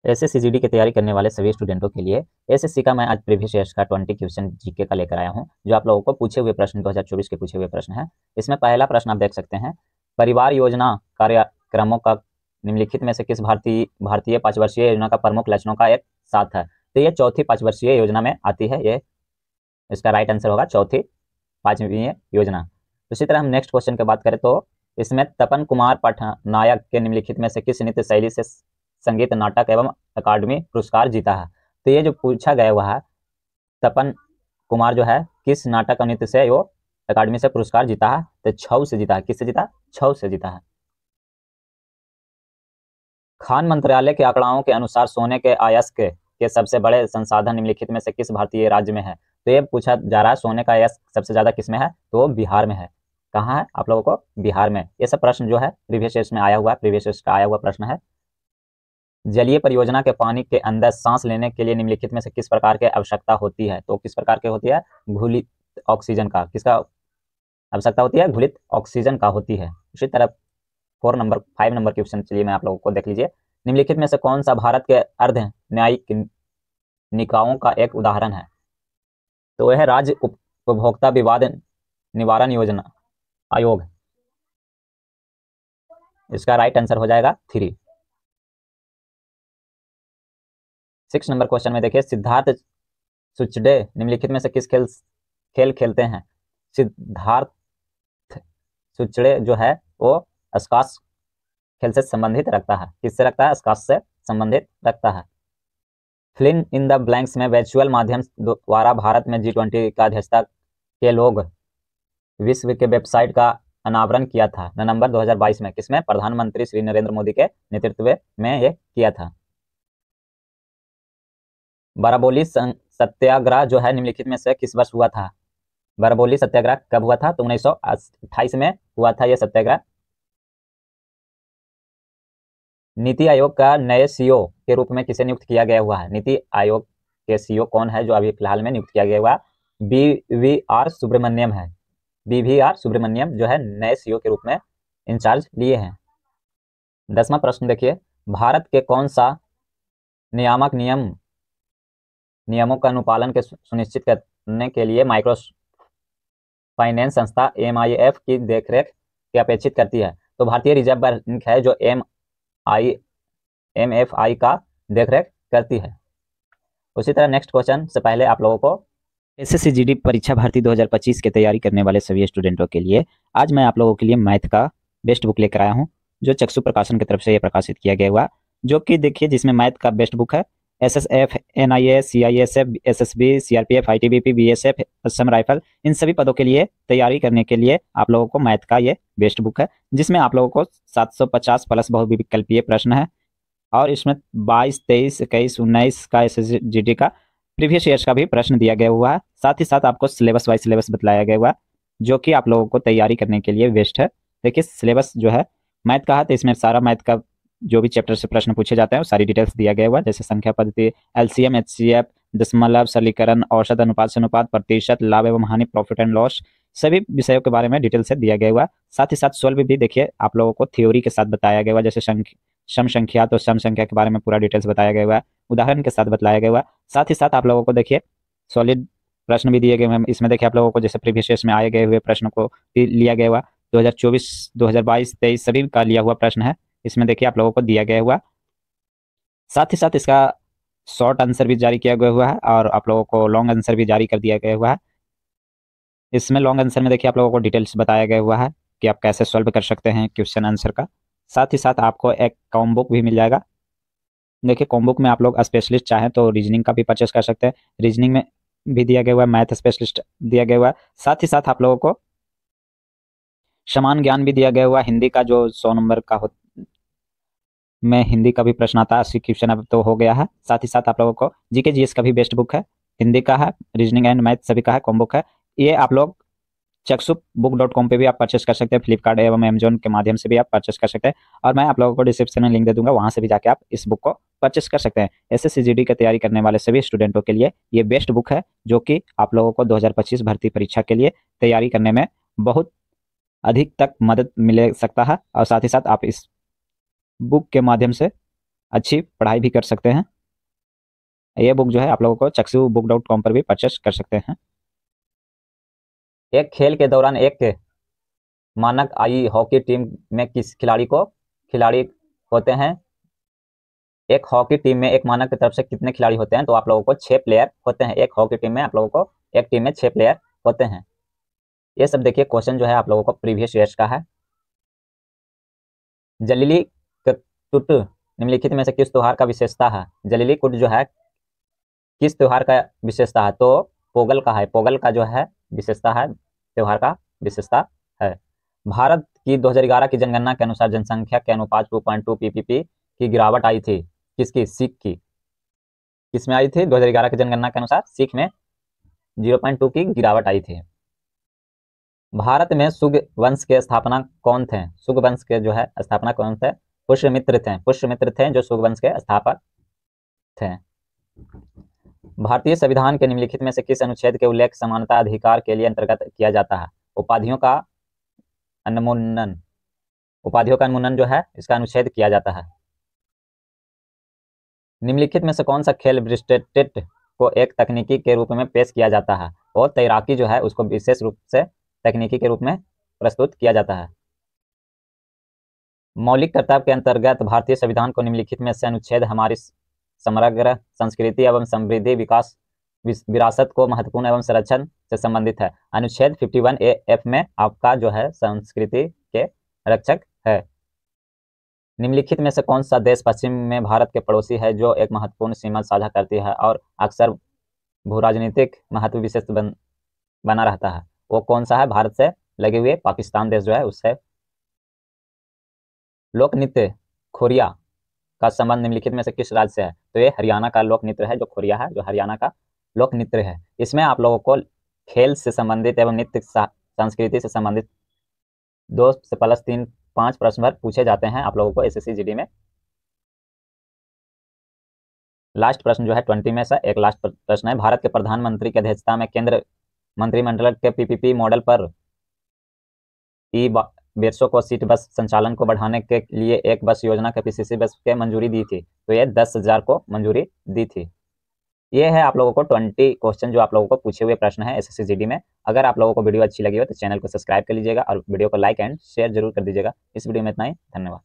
एसएससीजीडी की तैयारी करने वाले सभी स्टूडेंटों के लिए एसएससी का मैं आज प्रीवियस ईयर्स का 20 क्वेश्चन जीके का लेकर आया हूं, जो आप लोगों को पूछे हुए प्रश्न 2024 के पूछे हुए प्रश्न है। इसमें पहला प्रश्न आप देख सकते हैं, परिवार योजना कार्यक्रमों का निम्नलिखित में से किस भारतीय 5 वर्षीय योजना का प्रमुख लक्ष्यों का एक साथ है। तो ये चौथी 5 वर्षीय योजना में आती है, ये इसका राइट आंसर होगा चौथी 5वीं योजना। उसी तरह हम नेक्स्ट क्वेश्चन की बात करें तो इसमें तपन कुमार पटनायक के निम्नलिखित में से किस नृत्य शैली से संगीत नाटक एवं अकादमी पुरस्कार जीता है। तो ये जो पूछा गया हुआ है, तपन कुमार जो है किस नाटक और नृत्य से वो अकादमी से पुरस्कार जीता है, तो छऊ से जीता है। किससे जीता? छऊ से जीता है। खान मंत्रालय के आंकड़ाओं के अनुसार सोने के अयस्क के सबसे बड़े संसाधन निम्नलिखित में से किस भारतीय राज्य में है। तो ये पूछा जा रहा है सोने का अयस्क सबसे ज्यादा किस में है, तो बिहार में है। कहाँ है? आप लोगों को बिहार में। ये सब प्रश्न जो है प्रीवियस ईयर्स में आया हुआ है, प्रीवियस ईयर्स का आया हुआ प्रश्न है। जलीय परियोजना के पानी के अंदर सांस लेने के लिए निम्नलिखित में से किस प्रकार की आवश्यकता होती है। तो किस प्रकार की होती है? घुलित ऑक्सीजन का। किसका आवश्यकता होती है? घुलित ऑक्सीजन का होती है। उसी तरह 5 नंबर क्वेश्चन चलिए मैं आप लोगों को देख लीजिए। निम्नलिखित में से कौन सा भारत के अर्ध न्यायिक निकायों का एक उदाहरण है। तो यह राज्य उपभोक्ता विवाद निवारण योजना आयोग। इसका राइट आंसर हो जाएगा 3। 6 नंबर क्वेश्चन में देखिए, सिद्धार्थ सुचडे निम्नलिखित में से किस खेल खेलते हैं। सिद्धार्थ सुचडे जो है वो स्क्वाश खेल से संबंधित रखता है। किससे रखता है? स्क्वाश से संबंधित रखता है। फिल इन द ब्लैंक्स में वर्चुअल माध्यम द्वारा भारत में G20 का अध्यक्षता के लोग विश्व के वेबसाइट का अनावरण किया था नवंबर 2022 में। किसमें? प्रधानमंत्री श्री नरेंद्र मोदी के नेतृत्व में ये किया था। बराबौली सत्याग्रह जो है निम्नलिखित में से किस वर्ष हुआ था। बराबौली सत्याग्रह कब हुआ था? तो 1928 में हुआ था यह सत्याग्रह। नीति आयोग का नए सीईओ के रूप में किसे नियुक्त किया गया हुआ है। नीति आयोग के सीईओ कौन है जो अभी फिलहाल में नियुक्त किया गया हुआ? BVR सुब्रमण्यम है। BVR सुब्रमण्यम जो है नए सीईओ के रूप में इंचार्ज लिए हैं। 10वां प्रश्न देखिए, भारत के कौन सा नियामक नियमों का अनुपालन के सुनिश्चित करने के लिए माइक्रो फाइनेंस संस्था MIF की देखरेख की अपेक्षित करती है। तो भारतीय रिजर्व बैंक है जो MFI का देखरेख करती है। उसी तरह नेक्स्ट क्वेश्चन से पहले आप लोगों को SSCGD परीक्षा भर्ती 2025 की तैयारी करने वाले सभी स्टूडेंटों के लिए आज मैं आप लोगों के लिए मैथ का बेस्ट बुक लेकर आया हूं, जो चक्षु प्रकाशन की तरफ से ये प्रकाशित किया गया हुआ, जो कि देखिए जिसमें मैथ का बेस्ट बुक है। SSF, NIS, CISF, SSB, CRPF, ITBP, BSF, Assam rifle, इन सभी पदों के लिए तैयारी करने के लिए आप लोगों को मैथ का ये बेस्ट बुक है, जिसमें आप लोगों को 750 प्लस बहुविकल्पीय प्रश्न है और इसमें 22, 23, 21, 19 का SSCGD का प्रीवियस ईयर्स का भी प्रश्न दिया गया हुआ है। साथ ही साथ आपको सिलेबस वाइज सिलेबस बताया गया हुआ है, जो कि आप लोगों को तैयारी करने के लिए बेस्ट है। देखिए सिलेबस जो है मैथ का है, तो इसमें सारा मैथ का जो भी चैप्टर से प्रश्न पूछे जाते हैं वो सारी डिटेल्स दिया गया हुआ है, जैसे संख्या पद्धति, LCM, HCF, दशमलव, सरलीकरण, औसत, अनुपात से अनुपात, प्रतिशत, लाभ एवं हानि, प्रॉफिट एंड लॉस, सभी विषयों के बारे में डिटेल से दिया गया हुआ। साथ ही साथ सॉल्व भी देखिए आप लोगों को थ्योरी के साथ बताया गया हुआ, जैसे सम संख्या, तो सम संख्या के बारे में पूरा डिटेल्स बताया गया हुआ, उदाहरण के साथ बताया गया हुआ। साथ ही साथ आप लोगों को देखिए सॉलिड प्रश्न भी दिए गए हैं। इसमें देखिए आप लोगों को जैसे प्रीवियस ईयर्स में आए गए हुए प्रश्न को लिया गया हुआ, 2024, 2022, 23 सभी का लिया हुआ प्रश्न है, इसमें देखिए आप लोगों को दिया गया हुआ। साथ ही साथ इसका शॉर्ट आंसर भी जारी किया गया हुआ है और आप लोगों को लॉन्ग आंसर भी जारी कर दिया गया हुआ है। इसमें लॉन्ग आंसर में देखिए आप लोगों को डिटेल्स बताया गया हुआ है कि आप कैसे सॉल्व कर सकते हैं क्वेश्चन आंसर का। साथ ही साथ आपको एक कॉम्बुक भी मिल जाएगा। देखिए कॉम्बुक में आप लोग स्पेशलिस्ट चाहें तो रीजनिंग का भी परचेस कर सकते हैं, रीजनिंग में भी दिया गया हुआ है, मैथ स्पेशलिस्ट दिया गया हुआ है। साथ ही साथ आप लोगों को समान ज्ञान भी दिया गया हुआ, हिंदी का जो 100 नंबर का में हिंदी का भी प्रश्न आता है, 80 क्वेश्चन अब तो हो गया है। साथ ही साथ आप लोगों को GK GS का भी बेस्ट बुक है, हिंदी का है, रीजनिंग एंड मैथ सभी का है, कॉम्बुक है। ये आप लोग चक्षुबुक.com पे भी आप परचेस कर सकते हैं, फ्लिपकार्ट एवं अमेजोन के माध्यम से भी आप परचेस कर सकते हैं, और मैं आप लोगों को डिस्क्रिप्शन में लिंक दे दूंगा, वहां से भी जाके आप इस बुक को परचेस कर सकते हैं। SSCGD की तैयारी करने वाले सभी स्टूडेंटों के लिए ये बेस्ट बुक है, जो कि आप लोगों को 2025 भर्ती परीक्षा के लिए तैयारी करने में बहुत अधिक तक मदद मिल सकता है। और साथ ही साथ आप इस बुक के माध्यम से अच्छी पढ़ाई भी कर सकते हैं। ये बुक जो है आप लोगों को चक्षुबुक.com पर भी परचेस कर सकते हैं। एक खेल के दौरान एक मानक आई हॉकी टीम में किस खिलाड़ी होते हैं? एक हॉकी टीम में एक मानक की तरफ से कितने खिलाड़ी होते हैं? तो आप लोगों को 6 प्लेयर होते हैं। एक हॉकी टीम में आप लोगों को एक टीम में 6 प्लेयर होते हैं। ये सब देखिए क्वेश्चन जो है आप लोगों को प्रीवियस ईयर्स का है। जलीली कुट निम्नलिखित में से किस त्योहार का विशेषता है? जलीली कुट जो है किस त्योहार का विशेषता है? तो पोगल का है। पोगल का जो है विशेषता है, त्योहार का विशेषता है। भारत की 2011 की जनगणना के अनुसार जनसंख्या के अनुपात 2.2 पीपीपी की गिरावट आई थी। किसकी? सिख की। किसमें आई थी? 2011 की जनगणना के अनुसार सिख में 0.2 की गिरावट आई थी। भारत में सुग वंश के स्थापना कौन थे? सुग वंश के जो है स्थापना कौन थे? पुष्यमित्र थे। पुष्यमित्र थे जो सुग वंश के स्थापक थे। भारतीय संविधान के निम्नलिखित में से किस अनुच्छेद के उल्लेख समानता अधिकार के लिए अंतर्गत किया जाता है? उपाधियों का उन्मूलन जो है इसका अनुच्छेद किया जाता है। निम्नलिखित में से कौन सा खेल ब्रिस्टेट को एक तकनीकी के रूप में पेश किया जाता है और तैराकी जो है उसको विशेष रूप से तकनीकी के रूप में प्रस्तुत किया जाता है? मौलिक कर्तव्य के अंतर्गत भारतीय संविधान को निम्नलिखित में से अनुच्छेद हमारी समग्र संस्कृति एवं समृद्धि विकास विरासत को महत्वपूर्ण एवं संरक्षण से संबंधित है। अनुच्छेद 51A(F) में आपका जो है संस्कृति के रक्षक है। निम्नलिखित में से कौन सा देश पश्चिम में भारत के पड़ोसी है जो एक महत्वपूर्ण सीमा साझा करती है और अक्सर भूराजनीतिक महत्व विशेष बना रहता है? वो कौन सा है? भारत से लगे हुए पाकिस्तान देश जो है उससे। लोक नृत्य खोरिया का संबंध निम्नलिखित में से किस राज्य से है? तो ये हरियाणा का लोक नृत्य है जो खोरिया है, जो हरियाणा का लोक नृत्य है। इसमें आप लोगों को खेल से संबंधित एवं नृत्य संस्कृति से संबंधित 2 से प्लस 3 5 प्रश्न भर पूछे जाते हैं आप लोगों को एसएससी जीडी में। लास्ट प्रश्न जो है 20 में से एक लास्ट प्रश्न है। भारत के प्रधानमंत्री की अध्यक्षता में केंद्र मंत्रिमंडल के पीपीपी मॉडल पर ई-1200 को सीट बस संचालन को बढ़ाने के लिए एक बस योजना के पीसीसी बस के मंजूरी दी थी। तो ये 10,000 को मंजूरी दी थी। ये है आप लोगों को 20 क्वेश्चन जो आप लोगों को पूछे हुए प्रश्न है एसएससी जीडी में। अगर आप लोगों को वीडियो अच्छी लगी हो तो चैनल को सब्सक्राइब कर लीजिएगा और वीडियो को लाइक एंड शेयर जरूर कर दीजिएगा। इस वीडियो में इतना ही। धन्यवाद।